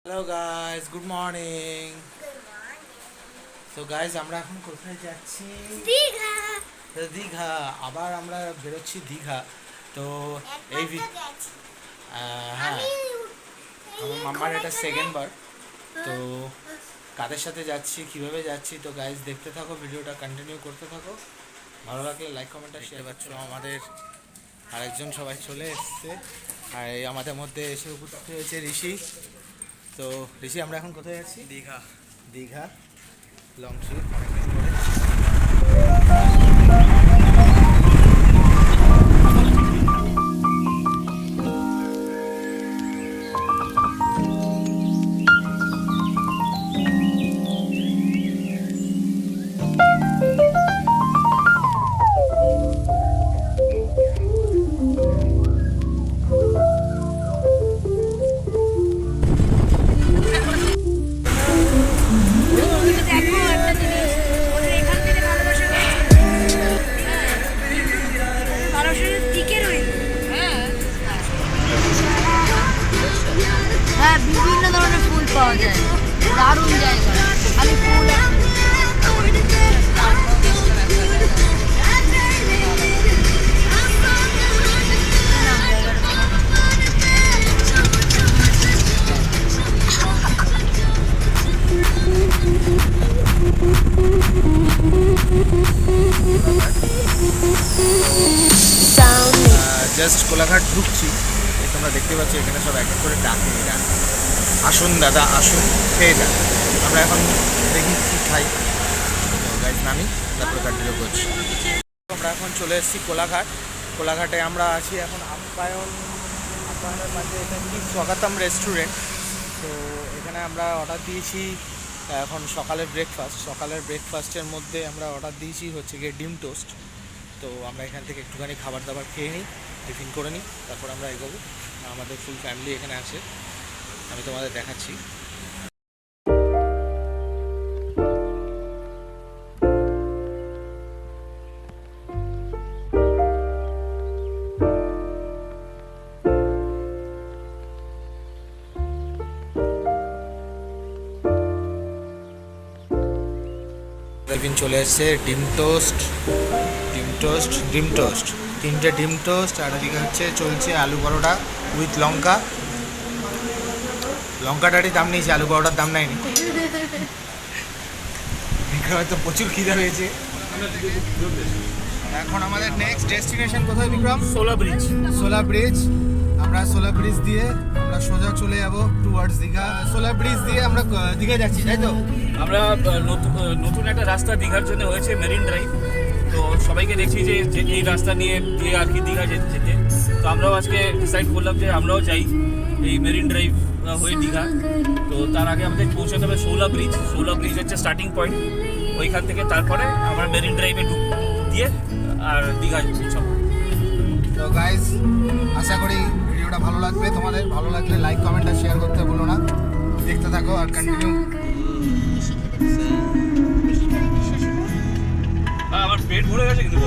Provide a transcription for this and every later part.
Hello guys, good morning. তো guys, আমরা এখন কোথায় যাচ্ছি? দীঘা। দীঘা। আবার আমরা বেরোচ্ছি দীঘা। তো এই হ্যাঁ, আমার মাম্মার এটা সেকেন্ড বার। তো কাদের সাথে যাচ্ছি, কিভাবে যাচ্ছি, তো গাইস দেখতে থাকো, ভিডিওটা কন্টিনিউ করতে থাকো। ভালো লাগলে লাইক কমেন্ট আর শেয়ার করছো। আমাদের আরেকজন সবাই চলে এসছে, আর এই আমাদের মধ্যে এসে উপস্থিত হয়েছে ঋষি। তো ঋষি, আমরা এখন কোথায় যাচ্ছি? দীঘা। দীঘা লং ট্রিপ অনেকদিন পরে। হ্যাঁ, বিভিন্ন ধরনের ফুল পাওয়া যায়, দারুণ জায়গা। খালি ফুল জাস্ট কোলাঘাট ঢুকছি, এই তোমরা দেখতে পাচ্ছ এখানে সব এক এক করে ডাকে এরা। আসুন দাদা, আসুন, খেয়ে যান। আমরা এখন দেখি কি খাই। গাইজ নামি, তারপরে কন্টিনিউ করছি। আমরা এখন চলে এসেছি কোলাঘাট। কোলাঘাটে আমরা আছি এখন আপ্যায়নের পাশে। এটা কি স্বাগতম রেস্টুরেন্ট। তো এখানে আমরা অর্ডার দিয়েছি এখন সকালের ব্রেকফাস্টের মধ্যে আমরা অর্ডার দিয়েছি হচ্ছে গিয়ে ডিম টোস্ট। তো আমরা এখান থেকে একটুখানি খাবার দাবার খেয়ে নিই, টিফিন করে নিই, তারপর আমরা এগোবো। আমাদের ফুল ফ্যামিলি এখানে আছে, আমি তোমাদের দেখাচ্ছি। টিফিন চলে এসছে, ডিম টোস্ট, তিনটে ডিম টোস্ট, আর এদিকে হচ্ছে চলছে আলু পরোটা উইথ লঙ্কাটারই দাম নিয়েছে, আলু পরোটার দাম নেয়নি। বিক্রমের তো প্রচুর খিদা হয়েছে। এখন আমাদের নেক্সট ডেস্টিনেশন কোথায় বিক্রম? সোলা ব্রিজ। আমরা সোলা ব্রিজ দিয়ে আমরা সোজা চলে যাবো টুয়ার্ডস দীঘা। সোলা ব্রিজ দিয়ে আমরা দীঘা যাচ্ছি, তাই তো? আমরা নতুন একটা রাস্তা দীঘার জন্য হয়েছে, মেরিন ড্রাইভ। তো সবাইকে দেখছি যে এই রাস্তা নিয়ে আর কি দীঘা যেতে। তো আমরাও আজকে ডিসাইড করলাম যে আমরাও যাই এই মেরিন ড্রাইভ হয়ে দীঘা। তো তার আগে আমাদের পৌঁছাতে হবে সোলা ব্রিজ হচ্ছে স্টার্টিং পয়েন্ট। ওইখান থেকে তারপরে আমরা মেরিন ড্রাইভে দিয়ে আর দীঘা পৌঁছাবো। তো গাইজ, আশা করি ভিডিওটা ভালো লাগবে তোমাদের। ভালো লাগলে লাইক কমেন্ট আর শেয়ার করতে ভুলো না। দেখতে থাকো আর কন্টিনিউ। আমার পেট ভরে গেছে কিন্তু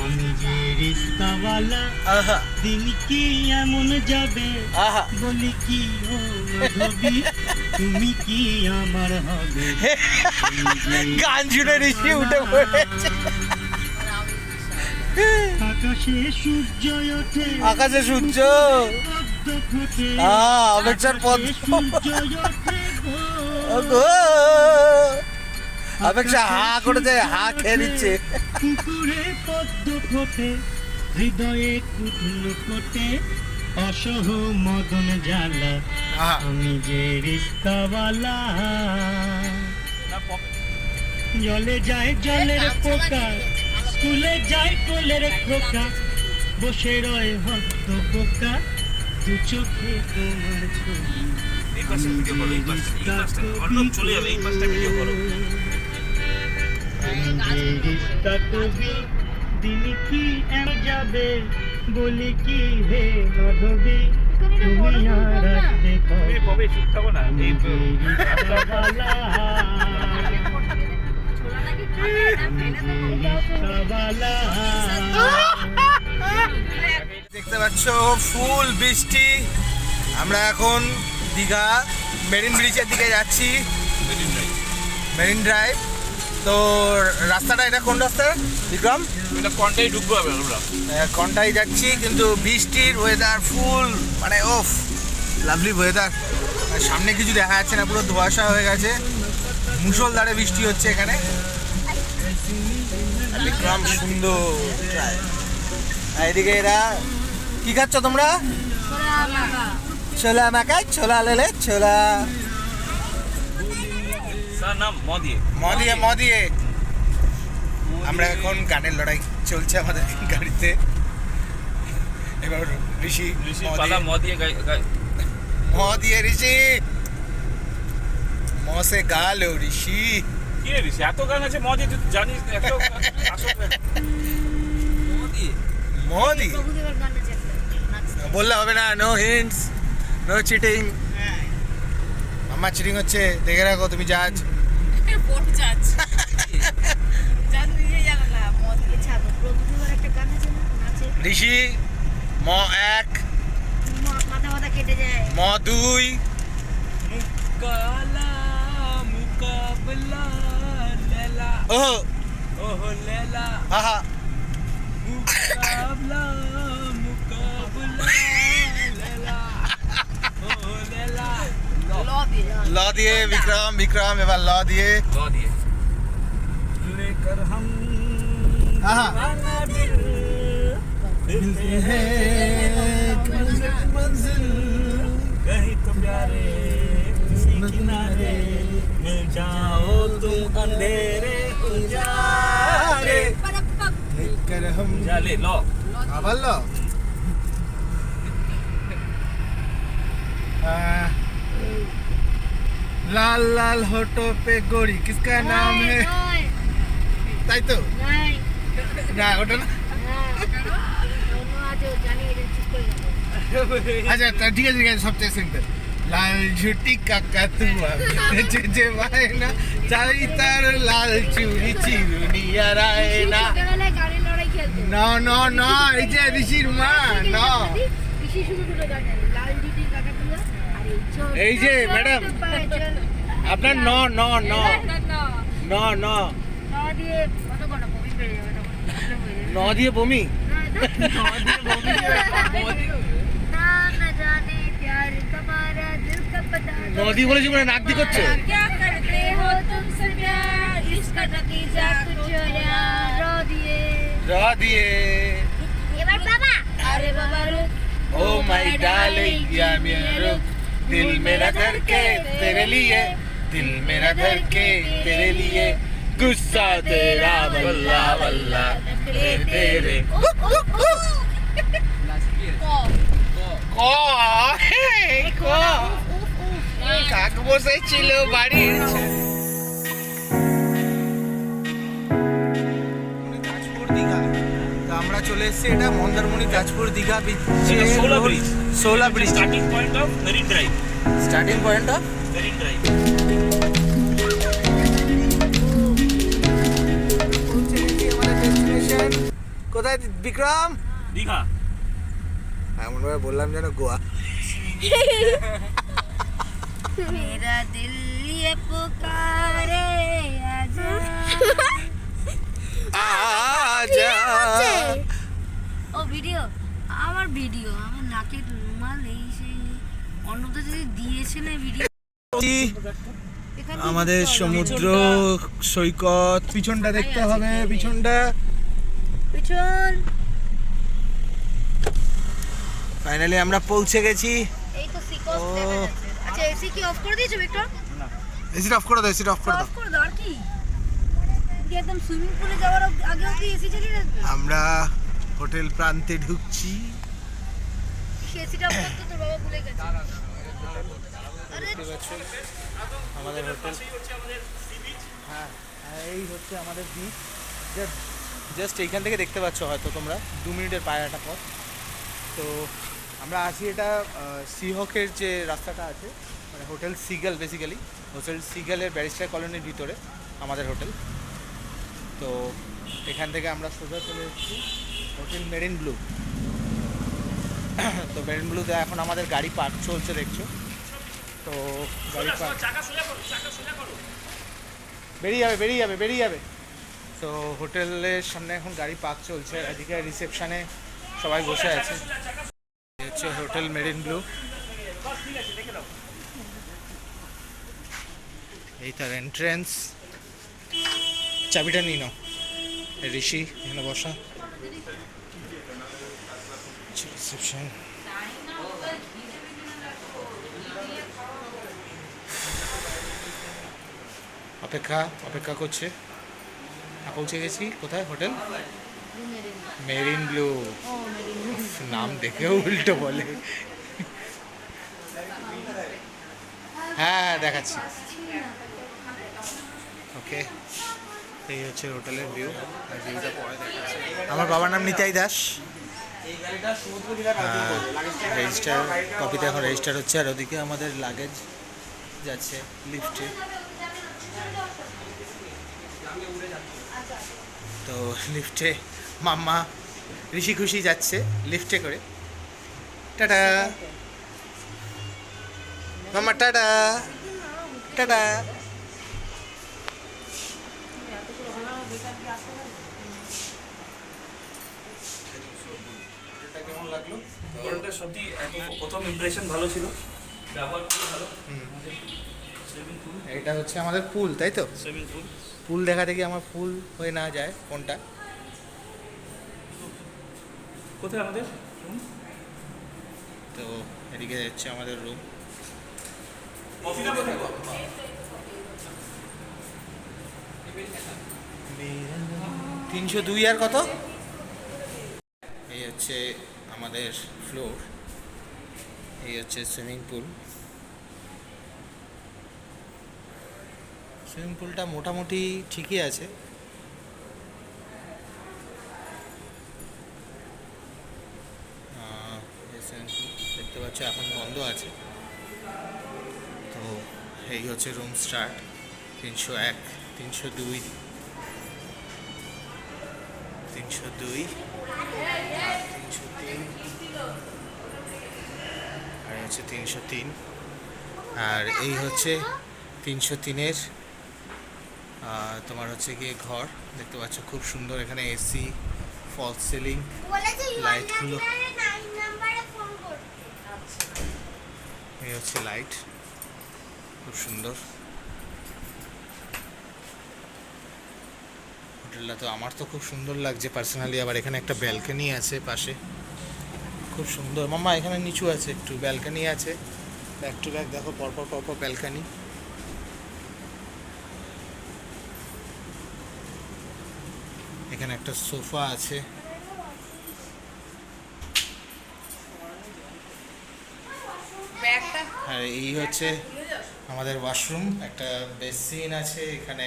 আমি যে রিস্তাওয়ালা দিন কি এমন যাবে বলি কি ও মাধবী তুমি কি আমার হবে। গান শুনে ঋষি উঠে পড়েছে। আকাশে সূর্য ওঠে, আকাশে সূর্য ফোটে, অপেক্ষার পথ সূর্য ওঠে অপেক্ষা হা করে দেয়, হা খেয়ে নিচ্ছে। পুকুরে পদ্ম ফোটে, হৃদয়ে কুটুন ফোটে, অসহ মদন জ্বালা আমি যে রিস্তাওয়ালা। জলে যায় জলের পোকা, স্কুলে যায় কোলের খোকা, বসে রয় হদ্দ বোকা, দু চোখে তোমার ছবি। এই পাশে ভিডিও করো, এই পাশটা অর্ণব চলে যাবে, এই পাশটা ভিডিও করো। রিস্তা কবি দিন কি এম যাবে বলি কি হে মাধবী তুমি আর দেখো এই কবে চুপ থাকো না এই রিক্সাওয়ালা রিক্সাওয়ালা দেখতে পাচ্ছ ফুল বৃষ্টি। আমরা এখন দীঘা মেরিন ব্রিজের দিকে যাচ্ছি, মেরিন ড্রাইভ। তো রাস্তাটা এটা কোন রাস্তা বিক্রম? এটা কোনটাই ঢুকবো আমরা। কন্টাই যাচ্ছি, কিন্তু বৃষ্টির ওয়েদার ফুল মানে ওফ লাভলি ওয়েদার। সামনে কিছু দেখা যাচ্ছে না, পুরো ধোঁয়াশা হয়ে গেছে, মুষলধারে বৃষ্টি হচ্ছে এখানে। বিক্রম সুন্দর drive। আর এদিকে এরা কি খাচ্ছ তোমরা? ছোলা মাখা, ছোলা লেলে, ছোলা স্যার নাম মদিয়ে। মদিয়ে। আমরা এখন গানের লড়াই চলছে আমাদের গাড়িতে। এবার ঋষি পালা মদিয়ে মদিয়ে ঋষি মসে গালো ঋষি। কি রে ঋষি, এত গান আছে মদিয়ে, তুই জানিস না? এত মোদি প্রভুদেবের গান আছে একটা, বললে হবে না, নো হিন্টস, নো চিটিং। মাম্মা চিটিং হচ্ছে, দেখে রাখো তুমি জাজ। প্রভুদেবের একটা গান আছে না, নাচে ঋষি ম এক, মাথা মাথা কেটে যায়। ম দুই, কালা মুকাবলা লেলা ও ওহ লেলা আহা মুকাবলা লেলা ওহ লেলা ল দিয়ে বিক্রম এবার ল দিয়ে। মদিয়ে लेकर हम आहा। दीवाना दिल मिलते हैं मंजिल कहीं तो प्यारे किसी किनारे मिल जाओ तुम अंधेरे उजारे लेकर हम जा ले लो আবার ল। लाल लाल होठों पे गोरी किसका नाम है? তাই তো না ওটা না। আচ্ছা তা ঠিক আছে সবচেয়ে সিম্পল। লাল ঝুটি কাকা তুয়া যে ভাই না চাই তার লাল চুড়ি চিরুনিয়া রায় না। না না না, এই যে ঋষির মা না, এই যে ম্যাডাম আপনার ন ন ন ন ন ন দিয়ে বমি। নদী বলেছি মানে নাক দি করছে। র দিয়ে এবার বাবা, আরে বাবা রুক, ओ माय डार्लिंग या मेरा रुख दिल मेरा धड़के तेरे लिए दिल मेरा धड़के तेरे लिए गुस्सा तेरा वल्ला वल्ला तेरे ক কাক বসে ছিল বাড়ির তাজপুর দীঘা। তো আমরা চলে এসেছি, এটা মন্দারমণি তাজপুর দীঘা এটা Sola bridge. Sola bridge starting point of Marine Drive. Starting point of Marine Drive আমাদের ডেস্টিনেশন কোথায় বিক্রম? দীঘা। এমন ভাবে বললাম যেন গোয়া। मेरा दिल ये पुकारे आजा। আজা ও ভিডিও, আমার ভিডিও, আমার নাকের রুমাল এই সেই অন্যটা যদি দিয়েছে না ভিডিও। আমাদের সমুদ্র সৈকত, পিছনটা দেখতে হবে, পিছনটা। পিছন ফাইনালি আমরা পৌঁছে গেছি। এই তো সিকোস দেখা যাচ্ছে। আচ্ছা এসি কি অফ করে দিয়েছো বিক্রম? এসিটা অফ করে দাও, এসিটা অফ করে দাও। অফ করে দাও আর কি? কি একদম সুইমিং পুলে যাওয়ার আগেও কি এসি চালিয়ে রাখবে? আমরা হোটেল প্রান্তে ঢুকছি। এসিটা অফ করতে তোর বাবা ভুলে গেছে। আরে আমাদের হোটেল, হ্যাঁ এই হচ্ছে আমাদের বিচ। জাস্ট এইখান থেকে দেখতে পাচ্ছ হয়তো তোমরা 2 মিনিটের পায়রাটা পথ। তো আমরা আছি এটা সিহকের যে রাস্তাটা আছে, মানে হোটেল সিগাল, বেসিক্যালি হোটেল সিগালের ব্যারিস্টার কলোনির ভিতরে আমাদের হোটেল। তো এখান থেকে আমরা সোজা চলে এসেছি হোটেল মেরিন ব্লু। তো মেরিন ব্লুতে এখন আমাদের গাড়ি পার্ক চলছে, দেখছো তো গাড়ি পার্ক বেরিয়ে যাবে। তো হোটেলের সামনে এখন গাড়ি পার্ক চলছে, এদিকে রিসেপশনে সবাই বসে আছে। এই হচ্ছে হোটেল মেরিন ব্লু, এই তার এন্ট্রেন্স। চাবিটা নিয়ে নাও। ঋষি এখানে বসা, রিসেপশন। অপেক্ষা করছে। পৌঁছে গেছি কোথায়? Hotel marine blue. নাম দেখেও উল্টো বলে। হ্যাঁ দেখাচ্ছি। ওকে, এই হচ্ছে হোটেলের ভিউ। আর ভিউটা পরে দেখাচ্ছি। আমার বাবার নাম নিতাই দাস। রেজিস্টার কপিতে এখন রেজিস্টার হচ্ছে, আর ওদিকে আমাদের লাগেজ যাচ্ছে লিফটে। তো লিফটে মাম্মা ঋষি খুশি যাচ্ছে লিফটে করে। টাটা মাম্মা, টাটা টাটা। কেমন লাগলো? হোটেলটা সত্যি প্রথম ইমপ্রেশন ভালো ছিল, ব্যবহার খুবই ভালো। সুইমিং পুল, এটা হচ্ছে আমাদের পুল, তাই তো? Swimming pool. পুল দেখা দেখি আমার ফুল হয়ে না যায় কোনটা। কোথায় আমাদের? তো এদিকে হচ্ছে আমাদের রুম। 302 আর কত? এই হচ্ছে আমাদের ফ্লোর, এই হচ্ছে সুইমিং পুল। সুইমিং পুলটা মোটামুটি ঠিকই আছে। এই সুইমিং পুল দেখতে পাচ্ছ এখন বন্ধ আছে। তো এই হচ্ছে রুম স্টার্ট 301, 302, 302, 303, আর হচ্ছে 303। আর এই হচ্ছে 303-এর তোমার হচ্ছে গিয়ে ঘর। দেখতে পাচ্ছ খুব সুন্দর, এখানে এসি, ফলস সিলিং, লাইটগুলো। এই হচ্ছে লাইট, খুব সুন্দর হোটেলটা। তো আমার তো খুব সুন্দর লাগছে পার্সোনালি। আবার এখানে একটা ব্যালকনি আছে পাশে, খুব সুন্দর। মাম্মা এখানে নিচু আছে একটু ব্যালকনি আছে, ব্যাক টু ব্যাক দেখো, পরপর ব্যালকনি। এখানে একটা সোফা আছে। আর এই হচ্ছে আমাদের ওয়াশরুম, একটা বেসিন আছে এখানে,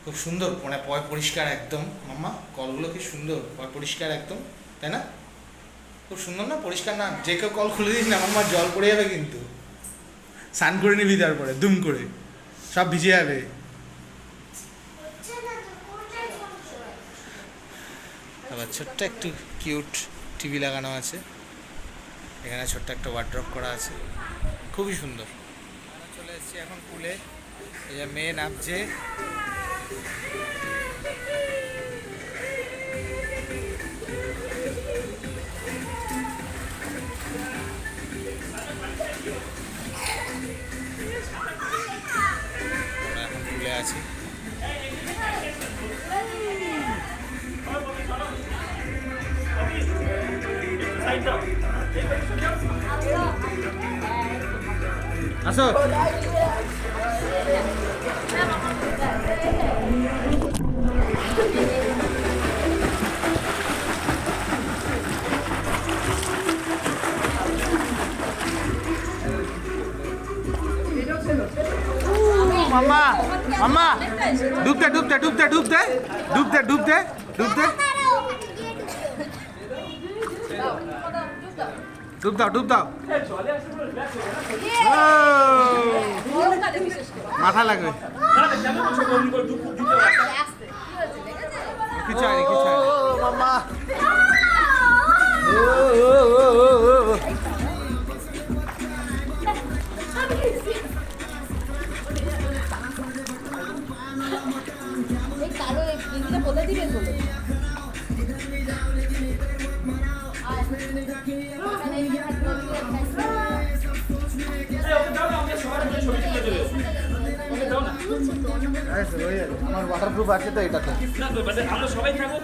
খুব সুন্দর, মানে পরিষ্কার একদম। মাম্মা কলগুলো কি সুন্দর, পরিষ্কার একদম, তাই না? খুব সুন্দর না? পরিষ্কার না? যে কেউ কল খুলে দিস না মাম্মা, জল পড়ে যাবে কিন্তু। স্নান করে নিবি, তারপরে দুম করে সব ভিজে যাবে। আবার ছোট্ট একটু কিউট টিভি লাগানো আছে এখানে, ছোট্ট একটা ওয়ার্ড্রপ করা আছে, খুবই সুন্দর। চলে এসেছি এখন পুলে, এই যে মেয়ে নামছে। আমরা এখন পুলে আছি। আসো। মাম্মা মাম্মা, ডুবতে ডুবতে ডুবতে ডুবতে ডুবতে ডুবতে ডুবতে ডুব দাও ডুব দাও মাথা লাগবে কিছু হয়নি কিছু হয়নি মামা কালো ইংলিশে বলে দিবেন বলে আমার ওয়াটারপ্রুফ আছে তো এটাতে আমরা সবাই থাকবো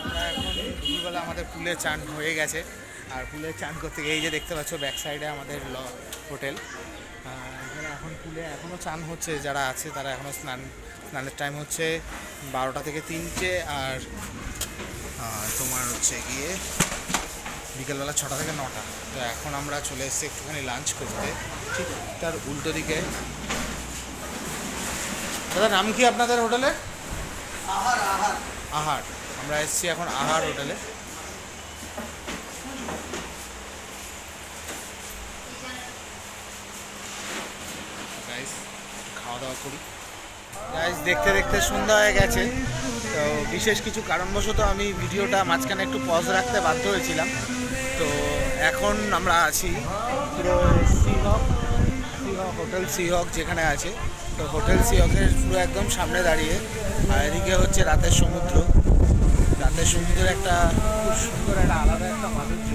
আমরা এখন দুপুরবেলা আমাদের পুলে চান হয়ে গেছে আর পুলে চান করতে গিয়ে এই যে দেখতে পাচ্ছ ব্যাক সাইডে আমাদের হোটেল এখানে এখন পুলে এখনও চান হচ্ছে যারা আছে তারা এখনও স্নানের টাইম হচ্ছে 12টা থেকে 3টে আর তোমার হচ্ছে গিয়ে বিকেলবেলা 6টা থেকে 9টা। তো এখন আমরা চলে এসেছি একটুখানি লাঞ্চ করতে ঠিক তার উল্টো দিকে। দাদা নাম কি আপনাদের হোটেলে? আহার। আমরা এসেছি এখন আহার হোটেলে। গাইস খাওয়া দাওয়া করি। গাইস দেখতে দেখতে সন্ধ্যা হয়ে গেছে, তো বিশেষ কিছু কারণবশত আমি ভিডিওটা মাঝখানে একটু পজ রাখতে বাধ্য হয়েছিলাম। তো এখন আমরা আছি পুরো সিহক হোটেল সিহক যেখানে আছে, তো হোটেল সিহকের পুরো একদম সামনে দাঁড়িয়ে। আর এদিকে হচ্ছে রাতের সমুদ্র। রাতের সমুদ্রের একটা খুব সুন্দর একটা আলাদা একটা মাধুর্য,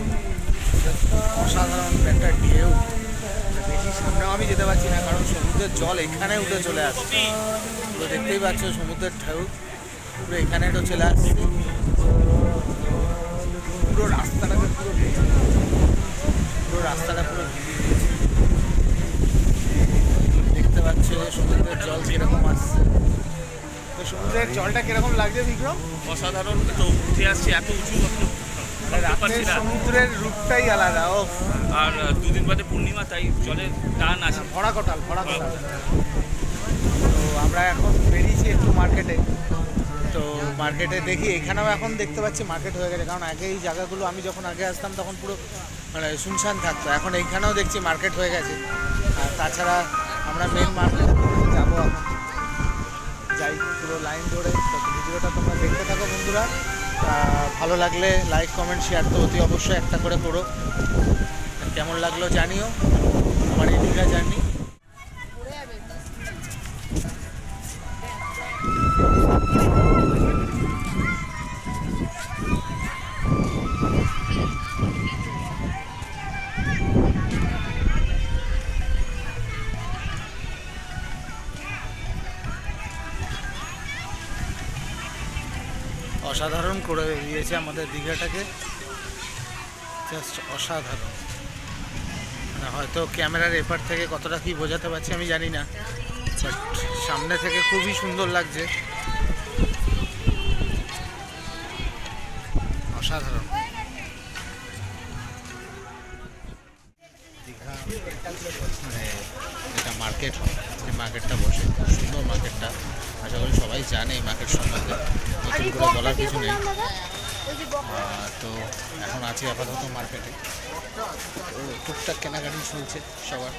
অসাধারণ একটা ঢেউ। বেশি সামনেও আমি যেতে পারছি না কারণ সমুদ্রের জল এখানে উঠে চলে আসছে। তো দেখতেই পাচ্ছ সমুদ্রের ঢেউ পুরো এখানে তো চলে আসছে। পুরো রাস্তাটাকে পুরো রাস্তাটা পুরো ভিজে গিয়েছে। দেখতে পাচ্ছ সমুদ্রের জল কিরকম আসছে। তো সমুদ্রের জলটা কিরকম লাগছে বিক্রম? অসাধারণ, তো উঠে আসছে এত উঁচু রাতের সমুদ্রের রূপটাই আলাদা। ও আর দুদিন বাদে পূর্ণিমা, তাই জলের টান আছে ভরা কোটাল। তো আমরা এখন বেরিয়েছি একটু মার্কেটে। তো মার্কেটে দেখি এখানেও এখন দেখতে পাচ্ছি মার্কেট হয়ে গেছে, কারণ আগে এই জায়গাগুলো আমি যখন আগে আসতাম তখন পুরো মানে শুনশান থাকতো। এখন এইখানেও দেখছি মার্কেট হয়ে গেছে। আর তাছাড়া আমরা মেন মার্কেটে যাবো, এখন যাই পুরো লাইন ধরে। তো ভিডিওটা তোমরা দেখতে থাকো বন্ধুরা। ভালো লাগলে লাইক কমেন্ট শেয়ার তো অতি অবশ্যই একটা করে করো। কেমন লাগলো জানিও আমার এই দীঘা জার্নি। অসাধারণ করে দিয়েছে আমাদের দীঘাটাকে, জাস্ট অসাধারণ। মানে হয়তো ক্যামেরার এপার থেকে কতটা কি বোঝাতে পারছি আমি জানি না, বাট সামনে থেকে খুবই সুন্দর লাগছে, অসাধারণ। দীঘা মানে এটা মার্কেট হয়, এই মার্কেটটা বসে, খুব সুন্দর মার্কেটটা। আশা করি সবাই জানে এই মার্কেট সম্বন্ধে, নতুন করে বলার কিছু নেই। তো এখন আছি আপাতত মার্কেটে, তো টুকটাক কেনাকাটি চলছে সবার।